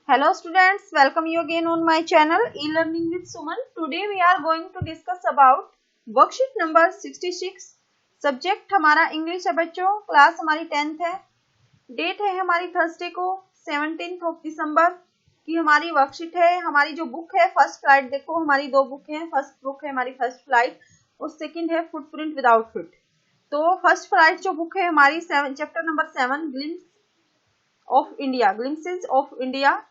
Hello students, welcome you again on my channel e-learning with Suman. Today we are going to discuss about worksheet number 66. Subject हमारा English है बच्चों, class हमारी 10th है, date है हमारी Thursday को 17th of December की हमारी वर्कशीट है। हमारी जो बुक है फर्स्ट फ्लाइट, देखो हमारी दो बुक हैं, फर्स्ट बुक है हमारी फर्स्ट फ्लाइट और सेकंड है फुटप्रिंट विदाउट फिट। तो फर्स्ट फ्लाइट जो बुक है हमारी chapter number 7 glimpse of India, glimpses of India,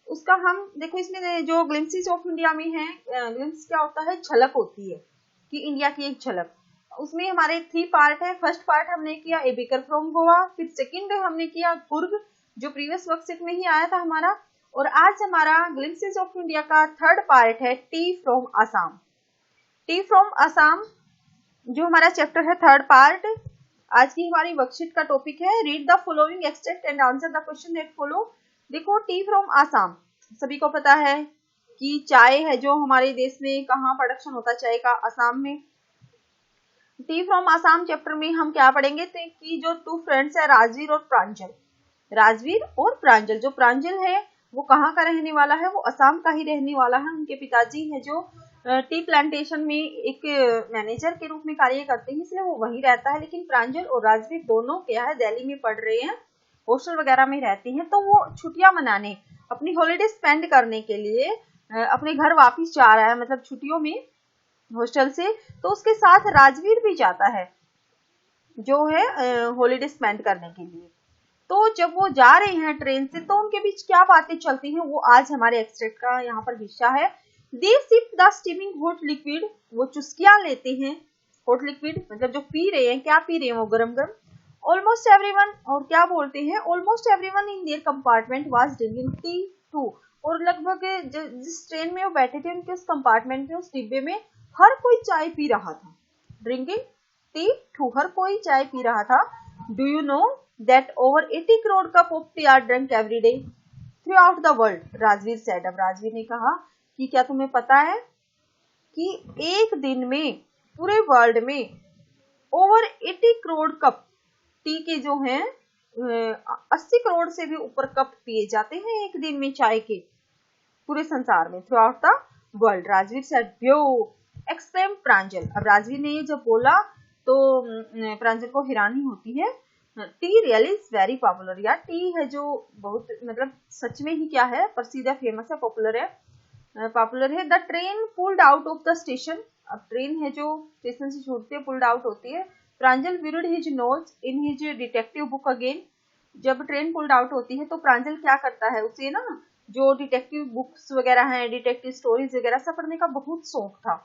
उसका हम देखो इसमें जो ग्लिम्सेस ऑफ इंडिया में है, ग्लिम्स क्या होता है, झलक होती है कि इंडिया की एक झलक। उसमें हमारे 3 पार्ट है। फर्स्ट पार्ट हमने किया ए बेकर फ्रॉम गोवा, फिर सेकंड हमने किया कुर्ग जो प्रीवियस वर्कशीट में ही आया था हमारा, और आज हमारा ग्लिम्सेस ऑफ इंडिया का थर्ड पार्ट है T from Assam. T from Assam जो हमारा चैप्टर है थर्ड पार्ट। आज की हमारी वर्कशीट का टॉपिक है read the following extract and answer the question that follow. देखो टी फ्रॉम आसाम, सभी को पता है कि चाय है जो हमारे देश में कहाँ प्रोडक्शन होता है चाय का, आसाम में। टी फ्रॉम आसाम चैप्टर में हम क्या पढ़ेंगे तो कि जो 2 फ्रेंड्स है राजवीर और प्रांजल, राजवीर और प्रांजल, जो प्रांजल है वो कहाँ का रहने वाला है, वो असम का ही रहने वाला है। उनके पिताजी है जो टी प्लांटेशन में एक मैनेजर के रूप में कार्य करते हैं, इसलिए वो वहीं रहता है। लेकिन प्रांजल और राजवीर दोनों क्या है दिल्ली में पढ़ रहे हैं, हॉस्टल वगैरह में रहते हैं। तो वो छुट्टियां मनाने, अपनी हॉलीडे स्पेंड करने के लिए अपने घर वापस जा रहा है, मतलब छुट्टियों में हॉस्टल से। तो उसके साथ राजवीर भी जाता है जो है हॉलीडे स्पेंड करने के लिए। तो जब वो जा रहे हैं ट्रेन से तो उनके बीच क्या बातें चलती हैं वो आज हमारे एक्सट्रैक्ट का यहाँ पर हिस्सा है। They sip the steaming hot liquid, वो चुस्कियां लेते हैं। हॉट लिक्विड मतलब जो पी रहे हैं, क्या पी रहे हैं वो गरम गरम। ऑलमोस्ट एवरीवन, और क्या बोलते हैं, almost everyone in their compartment was drinking tea too, और लगभग जिस ट्रेन में वो बैठे थे उनके उस कंपार्टमेंट में, उस डिब्बे में हर कोई चाय पी रहा था। ड्रिंकिंग टी टू, हर कोई चाय पी रहा था। Do you know that over 80 crore cup of tea are drunk every day throughout the world, Rajveer said। अब राजवीर ने कहा कि क्या तुम्हें पता है कि एक दिन में पूरे वर्ल्ड में ओवर 80 करोड़ कप टी के जो हैं 80 करोड़ से भी ऊपर कप पिए जाते हैं एक दिन में चाय के, पूरे संसार में, through out the world. Rajveer said ब्यो एक्सक्लेम प्रांजल। अब राजवीर ने ये जब बोला तो प्रांजल को हैरानी होती है। T really is very popular, यार टी है जो बहुत, मतलब सच में ही क्या है, प्रसिद्ध है, फेमस है, पॉपुलर है, पॉपुलर है। The train pulled out of the station, अब ट्रेन है जो स्टेशन से छूटती है, पुल्ड आउट होती है। Pranjal buried his nose in his detective book again, जब ट्रेन पुल्ड आउट होती है तो प्रांजल क्या करता है, उसे ना जो डिटेक्टिव बुक्स वगैरह हैं, डिटेक्टिव स्टोरीज वगैरह सब पढ़ने का बहुत शौक था।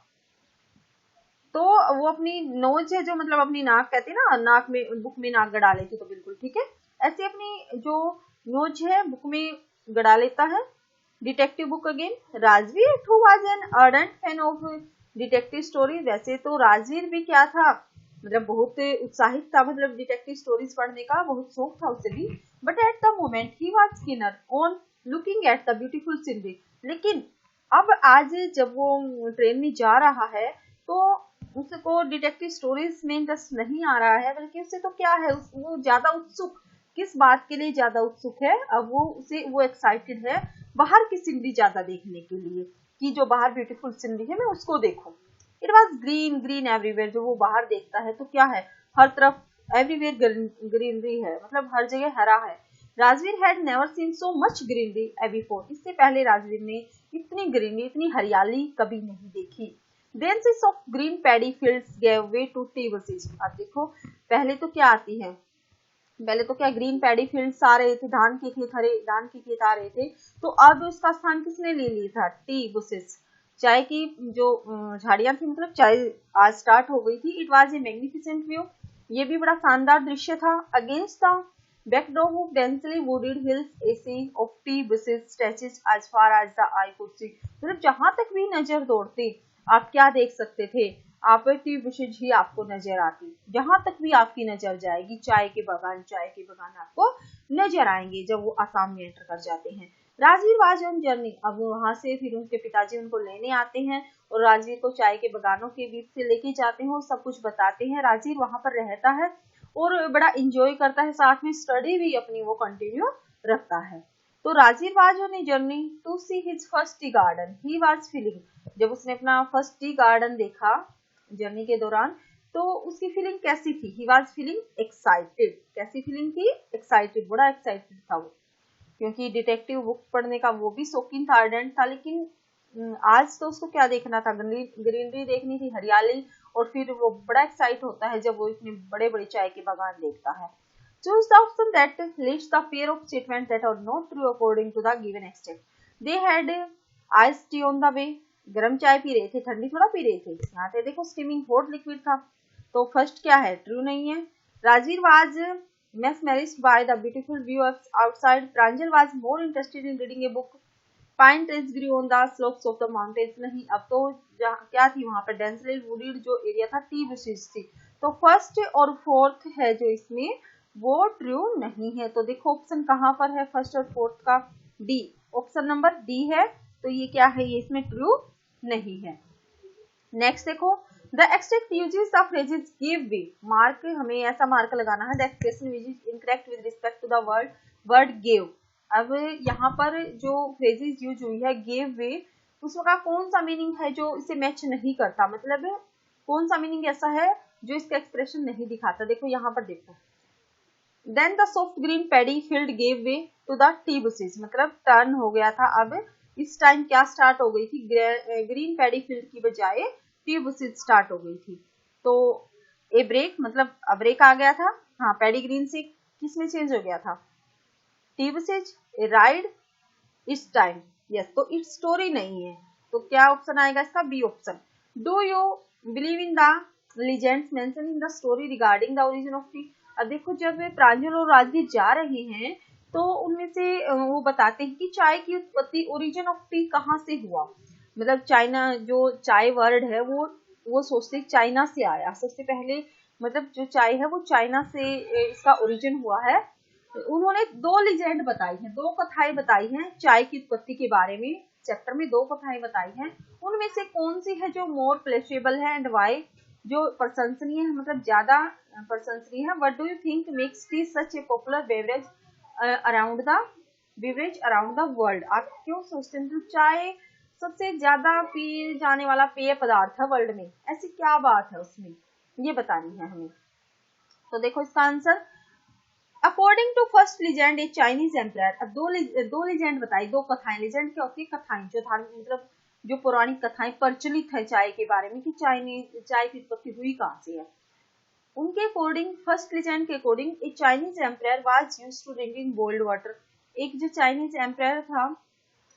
तो वो अपनी नोज है जो, मतलब अपनी नाक कहते हैं ना, नाक में, बुक में नाक गड़ा लेती, तो बिल्कुल ठीक है, ऐसे अपनी जो नोज है बुक में गड़ा लेता है। Detective book again Rajveer who was an ardent fan of detective story, वैसे तो राजवीर भी क्या था, मतलब बहुत उत्साहित था, मतलब डिटेक्टिव स्टोरीज पढ़ने का बहुत शौक था उसे भी। But at the moment he was keener on looking at the beautiful scenery, लेकिन अब आज जब वो ट्रेन में जा रहा है तो उसको डिटेक्टिव स्टोरीज में इंटरेस्ट नहीं आ रहा है, बल्कि उससे तो क्या है, वो ज्यादा उत्सुक, किस बात के लिए ज्यादा उत्सुक है, अब वो एक्साइटेड है बाहर की सीनरी ज्यादा देखने के लिए, कि जो बाहर ब्यूटीफुल सीनरी है मैं उसको देखूं। It was green green everywhere, जो वो बाहर देखता है तो क्या है, हर तरफ एवरीवेयर ग्रीनरी है, मतलब हर जगह हरा है। Rajveer had never seen so much greenery before, इससे पहले राजवीर ने इतनी ग्रीनरी, इतनी हरियाली कभी नहीं देखी। Denses of green paddy fields gave way to tea bushes। अब देखो पहले तो क्या आती है, पहले तो क्या ग्रीन पैडी फील्ड्स आ रहे थे, धान के खेत, हरे धान के खेत आ रहे थे। तो अब उसका स्थान किसने ले लिया था, टी बुशेस, चाय की जो झाड़ियां थी, मतलब चाय आज स्टार्ट हो गई थी। It was a magnificent view, ये भी बड़ा शानदार दृश्य था। Against the backdrop of densely wooded hills, a sea of tea bushes stretches as far as the eye could see। मतलब जहां तक भी नजर दौड़ती आप क्या देख सकते थे, आप टी बुशेज ही आपको नजर आती, जहां तक भी आपकी नजर जाएगी चाय के बगान आपको नजर आएंगे जब वो आसाम में एंटर कर जाते हैं। राजवीर वाज ऑन जर्नी, अब वहां से फिर उनके पिताजी उनको लेने आते हैं और राजवीर को चाय के बगानों के बीच से लेके जाते हैं और सब कुछ बताते हैं। राजवीर वहां पर रहता है और बड़ा इंजॉय करता है, साथ में स्टडी भी अपनी वो कंटिन्यू रखता है। तो Rajiv was on a journey to see his first tea garden, he was feeling, जब उसने अपना फर्स्ट टी गार्डन देखा जर्नी के दौरान तो उसकी फीलिंग कैसी थी, ही वाज फीलिंग एक्साइटेड, कैसी फीलिंग थी, एक्साइटेड, बड़ा एक्साइटेड था वो, क्योंकि डिटेक्टिव बुक पढ़ने का वो भी शौकीन था, अर्डेंट था, लेकिन आज तो उसको क्या देखना था, ग्रीनरी देखनी थी, हरियाली, और फिर वो बड़ा एक्साइट होता है जब वो इतने बड़े बड़े चाय के बागान देखता है। Choose the option that lists the pair of statements that are not true according to the given extract. They had iced tea on the way. गर्म चाय पी रहे थे, ठंडी थोड़ा पी रहे थे। यहाँ पे देखो स्टीमिंग हॉट लिक्विड था, तो फर्स्ट क्या है, ट्रू नहीं है। Rajiv was mesmerized by the beautiful view outside. Pranjal was more interested in reading a book. Pine trees grew on the slopes of the mountains. नहीं, अब तो क्या थी वहां पर, डेंसली वुडेड जो एरिया था, टी बुशेस थी। तो फर्स्ट और फोर्थ है जो इसमें वो ट्रू नहीं है। तो देखो ऑप्शन कहाँ पर है फर्स्ट और फोर्थ का, डी, ऑप्शन नंबर डी है। तो ये क्या है, ये इसमें ट्रू नहीं है। नेक्स्ट देखो, the extract uses the phrases give way, mark हमें ऐसा मार्क लगाना है, the expression which is incorrect with respect to the word give. अब यहाँ पर जो फ्रेजेस यूज हुई है गिव वे, उसका कौन सा मीनिंग है जो इसे मैच नहीं करता, मतलब कौन सा मीनिंग ऐसा है जो इसका एक्सप्रेशन नहीं दिखाता। देखो यहाँ पर देखो, then the soft green paddy field gave way to the tea bushes, मतलब टर्न हो गया था। अब इस टाइम क्या स्टार्ट हो गई थी, ग्रीन पैडी फील्ड की बजाय टी बुशेस स्टार्ट हो गई थी। तो ए ब्रेक, मतलब अब ब्रेक आ गया था। हाँ, पैडी ग्रीन से किस में चेंज हो गया था, टी बुशेस। ए राइड इस टाइम, यस, तो इट्स स्टोरी नहीं है। तो क्या ऑप्शन आएगा इसका, B option. Do you believe in the legends mention in the story regarding the origin of tea. अब देखो जब प्रांजल और राजवीर जा रहे हैं तो उनमें से वो बताते हैं कि चाय की उत्पत्ति, ओरिजिन ऑफ टी कहाँ से हुआ, मतलब चाइना, जो चाय वर्ड है वो सोचते चाइना से आया सबसे पहले, मतलब जो चाय है वो चाइना से इसका ओरिजिन हुआ है। उन्होंने दो लीजेंड बताई हैं, दो कथाएं बताई हैं चाय की उत्पत्ति के बारे में, चैप्टर में दो कथाएं बताई हैं। उनमें से कौन सी है जो मोर प्लेसेबल है एंड वाई, जो प्रशंसनीय है, मतलब ज्यादा प्रशंसनीय है। What do you think makes T such A popular beverage around the world. आप क्यों सोचते हैं तो चाय सबसे ज्यादा पिए जाने वाला पेय पदार्थ है वर्ल्ड में, ऐसी क्या बात है उसमें, ये बतानी है हमें। तो देखो इसका answer, according to first legend a Chinese emperor. अब दो लीजेंड बताई, दो कथाएं, लीजेंड क्या होती है, कथाएं, जो धार्मिक, मतलब जो पौराणिक कथाएं प्रचलित है चाय के बारे में कि चाय की उत्पत्ति हुई कहाँ से है। उनके अकॉर्डिंग, फर्स्ट लीजेंड के according, a Chinese emperor was used to drinking boiled water. एक जो चाइनीज एम्पायर था,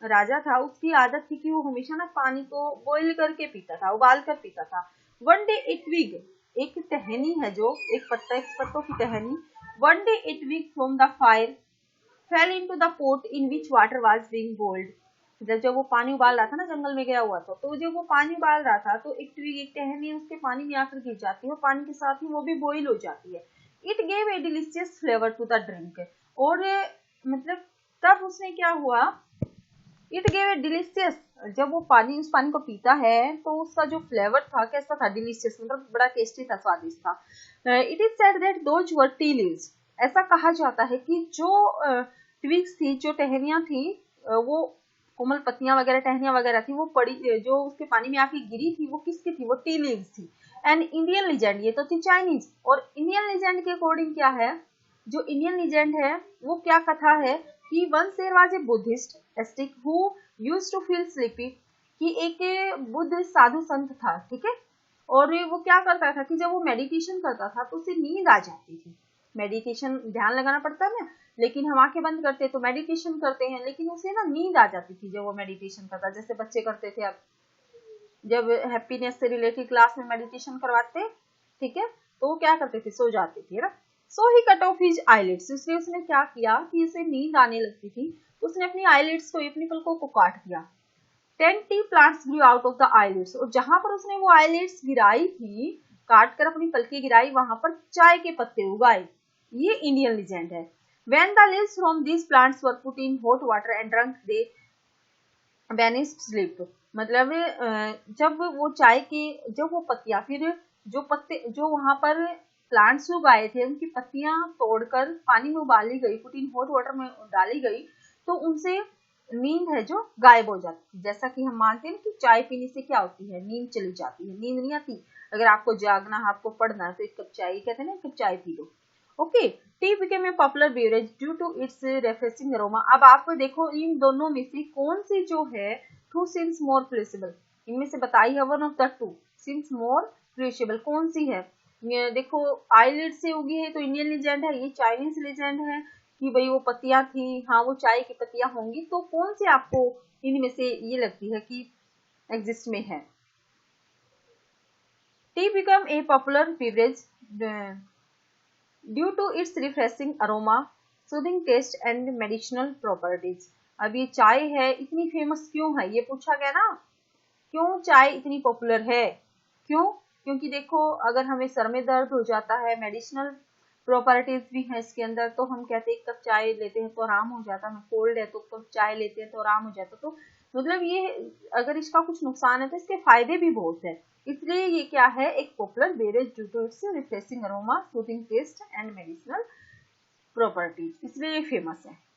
राजा था, उसकी आदत थी कि वो हमेशा ना पानी को बॉइल करके पीता था, उबाल कर पीता था। वन डे ए ट्विग, एक टहनी है जो एक पत्तों की टहनी, one day a twig from the fire fell into the pot in which water was being boiled. जब वो पानी उबाल रहा था ना, जंगल में गया हुआ था, तो जब वो पानी उबाल रहा था तो एक ट्विग, एक टहनी उसके पानी में आकर गिर जाती है, पानी के साथ ही वो भी बॉइल हो जाती है। It gave a delicious flavour to the drink, और मतलब तब उसने क्या हुआ, इट गेव ए डिलीशियस, जब वो पानी, उस पानी को पीता है तो उसका जो फ्लेवर था कैसा था, डिलीशियस, मतलब बड़ा टेस्टी था, स्वादिष्ट था। It is said that those were tea leaves, ऐसा कहा जाता है कि जो ट्विग्स थी, जो टहनियां थी, वो कोमल पत्तियां वगैरह, टहनियां वगैरह थी, वो पड़ी, जो उसके पानी में आके गिरी थी, वो किसकी थी, वो टी लीव्स थी। एंड इंडियन लीजेंड, ये तो थी चाइनीज, और इंडियन लीजेंड के अकॉर्डिंग क्या है, जो इंडियन लीजेंड है वो क्या कथा है कि once there was a Buddhist ascetic who used to feel sleepy, कि एक बुद्ध साधु संत था, ठीक है, और वो क्या करता था कि जब वो मेडिटेशन करता था तो उसे नींद आ जाती थी। मेडिटेशन ध्यान लगाना पड़ता है ना, लेकिन हम आंखें बंद करते तो मेडिटेशन करते हैं, लेकिन उसे ना नींद आ जाती थी जब वो मेडिटेशन करता, जैसे बच्चे करते थे अब जब हैप्पीनेस से रिलेटेड क्लास में मेडिटेशन करवाते, ठीक है, तो वो क्या करते थे, सो जाते थे ना। सो ही कट ऑफ हिज आईलिड्स, इसलिए उसने क्या किया कि उसे नींद आने लगती थी, तो उसने अपनी आईलिड्स को, अपनी पलकों को काट दिया। 10 T plants Guru out of the eyelids, और जहां पर उसने वो आईलिड्स गिराई थी, काट कर अपनी पलकें गिराई, वहां पर चाय के पत्ते उगाए। ये इंडियन लीजेंड है। When the leaves from these plants were put in hot water and drunk, they vanished sleep, मतलब जब वो चाय की, जब वो पत्तियां, फिर जो पत्ते, जो वहां पर प्लांट्स उगाए थे, उनकी पत्तियां तोड़कर पानी में उबाली गई, पुट इन हॉट वाटर में डाली गई, तो उनसे नींद है जो गायब हो जाती है। जैसा कि हम मानते हैं कि चाय पीने से क्या होती है, नींद चली जाती है, नींद नहीं आती। अगर आपको जागना है, आपको पढ़ना है, तो एक कप चाय, कहते हैं ना, एक कप चाय पी लो। Okay, tea became a popular beverage due to its refreshing aroma. अब आप देखो इन दोनों में से कौन सी जो है टू सीम्स मोर प्लेसेबल, इनमें से बताइए one of the two seems मोर प्लेसेबल, कौन सी है। ये देखो आईलिड से उगी है तो इंडियन लेजेंड है, ये चाइनीज लेजेंड है कि भाई वो पत्तियां थी, हाँ वो चाय की पत्तियां होंगी। तो कौन सी आपको इनमें से ये लगती है कि एग्जिस्ट में है। Tea become a popular beverage due to its refreshing aroma, soothing taste and medicinal properties. अब ये चाय है इतनी फेमस क्यों है, ये पूछा गया ना, क्यों चाय इतनी पॉपुलर है, क्यों? क्योंकि देखो अगर हमें सर में दर्द हो जाता है, मेडिसिनल प्रॉपर्टीज भी है इसके अंदर, तो हम कहते हैं एक कप चाय लेते हैं तो आराम हो जाता है, कोल्ड है तो कप चाय लेते हैं तो आराम हो जाता है। तो मतलब ये अगर इसका कुछ नुकसान है तो इसके फायदे भी बहुत है, इसलिए ये क्या है, एक popular beverage due to its refreshing aroma, soothing taste and medicinal properties, इसलिए ये फेमस है।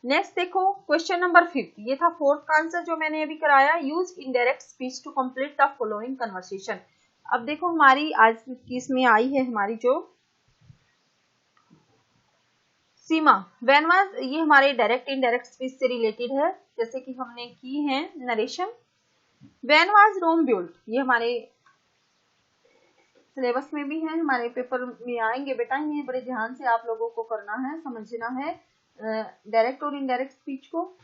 नेक्स्ट देखो क्वेश्चन नंबर 5, ये था फोर्थ का आंसर जो मैंने अभी कराया। Use indirect speech to complete the following conversation. अब देखो हमारी आज की इसमें आई है हमारी जो सीमा, व्हेन वाज, ये हमारे डायरेक्ट इनडायरेक्ट स्पीच से रिलेटेड है, जैसे कि हमने की है narration. When was Rome built, ये हमारे सिलेबस में भी है, हमारे पेपर में आएंगे बेटा, ये बड़े ध्यान से आप लोगों को करना है, समझना है डायरेक्ट और इनडायरेक्ट स्पीच को।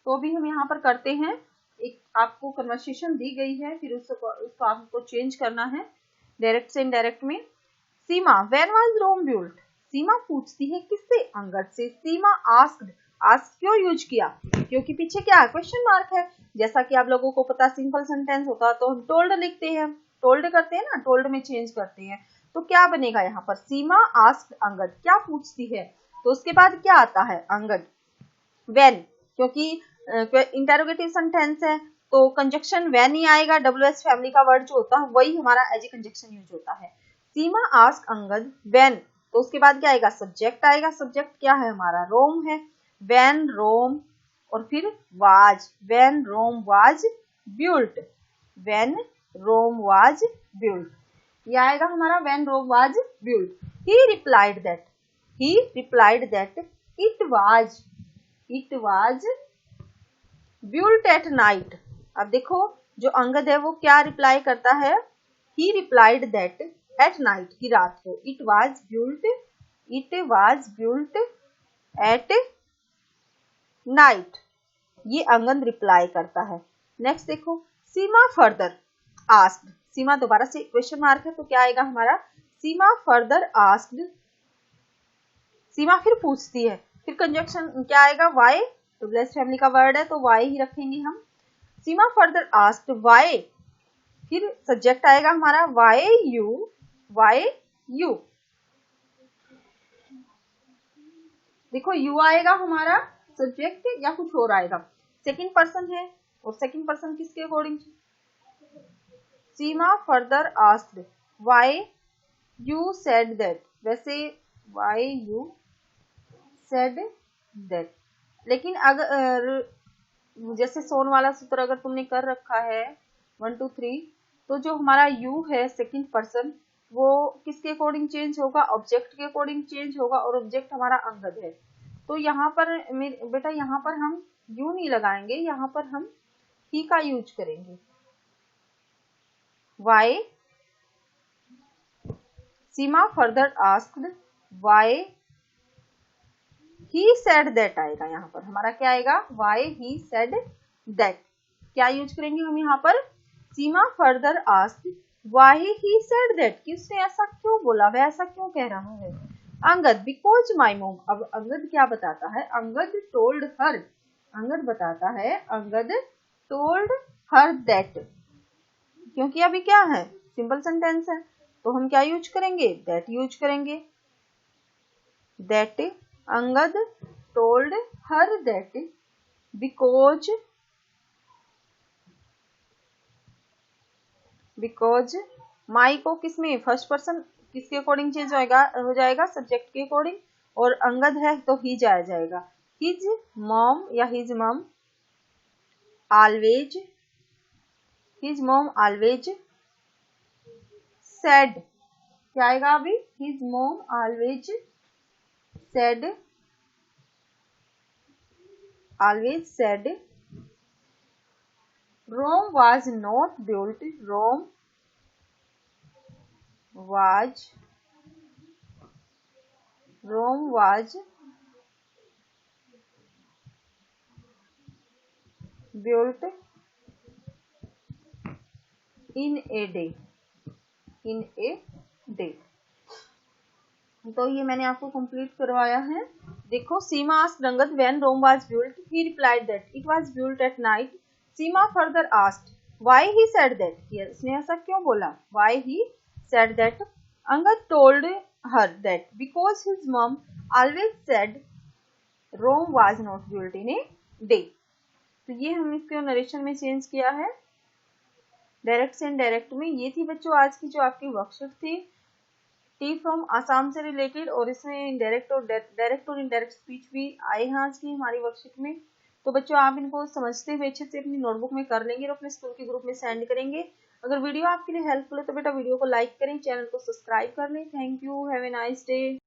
तो भी हम यहाँ पर करते हैं, एक आपको कन्वर्सेशन दी गई है, फिर उसको आपको चेंज करना है डायरेक्ट से इनडायरेक्ट में। सीमा, व्हेन वाज रोम बिल्ट, सीमा पूछती है किससे, अंगद से। सीमा आस्क्ड, आस्क क्यों यूज किया, क्योंकि पीछे क्या है, क्वेश्चन मार्क है। जैसा कि आप लोगों को पता सिंपल सेंटेंस होता तो हम टोल्ड लिखते हैं, टोल्ड करते हैं ना, टोल्ड में चेंज करते हैं, तो क्या बनेगा यहाँ पर, सीमा आस्क्ड अंगद, क्या पूछती है, तो उसके बाद क्या आता है, अंगद। व्हेन, क्योंकि इंटेरोगेटिव सेंटेंस है तो कंजक्शन व्हेन ही आएगा, WH फैमिली का वर्ड जो होता है वही हमारा एज ए कंजक्शन यूज होता है। सीमा आस्क अंगद व्हेन, तो उसके बाद क्या आएगा, सब्जेक्ट आएगा। सब्जेक्ट क्या है हमारा, रोम है। व्हेन रोम, और फिर was, when Rome was built, when Rome was built, ये आएगा हमारा when Rome was built. He replied that, he replied that it was built at night. अब देखो जो अंगद है वो क्या रिप्लाई करता है, ही रिप्लाइड दैट एट नाइट, की रात को, it was built at night, ये अंगद रिप्लाई करता है। नेक्स्ट देखो, सीमा फर्दर आस्क्ड, सीमा दोबारा से क्वेश्चन मार्क है तो क्या आएगा हमारा, सीमा फर्दर आस्क्ड, सीमा फिर पूछती है, फिर कंजक्शन क्या आएगा, वाई, तो ब्लेस फैमिली का वर्ड है तो वाई ही रखेंगे हम। सीमा फर्दर आस्क्ड वाई, फिर सब्जेक्ट आएगा हमारा वाई यू, देखो यू आएगा हमारा सब्जेक्ट या कुछ और आएगा, सेकंड पर्सन है, और सेकंड पर्सन किसके according, Seema further asked why you said that, वैसे व्हाई यू सेड दैट, लेकिन अगर जैसे सोन वाला सूत्र अगर तुमने कर रखा है 1 2 3, तो जो हमारा यू है सेकंड पर्सन वो किसके अकॉर्डिंग चेंज होगा, ऑब्जेक्ट के अकॉर्डिंग चेंज होगा, और ऑब्जेक्ट हमारा अंगद है। तो यहाँ पर बेटा यहाँ पर हम यू नहीं लगाएंगे, यहाँ पर हम ही का यूज करेंगे। Why, Seema further asked why he said that आएगा, यहाँ पर हमारा क्या आएगा, वाई ही सेड दैट, क्या यूज करेंगे हम यहाँ पर, Seema further asked why he said that, कि उसने ऐसा क्यों बोला, वह ऐसा क्यों कह रहा है। अंगद, बिकॉज माई मोम, अब अंगद क्या बताता है, अंगद टोल्ड हर, अंगद बताता है, अंगद टोल्ड हर दैट, क्योंकि अभी क्या है सिंपल सेंटेंस है तो हम क्या यूज करेंगे, दैट यूज करेंगे। That Angad told her that because my को किसमें, फर्स्ट पर्सन किसके अकॉर्डिंग चेंज हो जाएगा, सब्जेक्ट के अकॉर्डिंग, और अंगद है तो ही जाएगा। हिज मॉम या his mum always, his mom always said, क्या आएगा अभी, his mom always said, always said Rome was not built, Rome was built in a day, in a day। तो ये मैंने आपको कंप्लीट करवाया है। देखो, Seema asked Angad when Rome was built, he replied that it was built at night. Seema further asked why he said that, इसने ऐसा क्यों बोला, why he said that. Angad told her that because his mum always said Rome was not built in a day. तो ये हमने इसको narration में change किया है, डायरेक्ट से इनडायरेक्ट में। ये थी बच्चों आज की जो आपकी वर्कशीट थी, टी फ्रॉम आसाम से रिलेटेड, और इसमें इनडायरेक्ट और इनडायरेक्ट स्पीच भी आए हैं आज की हमारी वर्कशीट में। तो बच्चों आप इनको समझते हुए अच्छे से अपनी नोटबुक में कर लेंगे और अपने स्कूल के ग्रुप में सेंड करेंगे। अगर वीडियो आपके लिए हेल्पफुल है तो बेटा वीडियो को लाइक करें, चैनल को सब्सक्राइब कर लें। Thank you, have a nice day.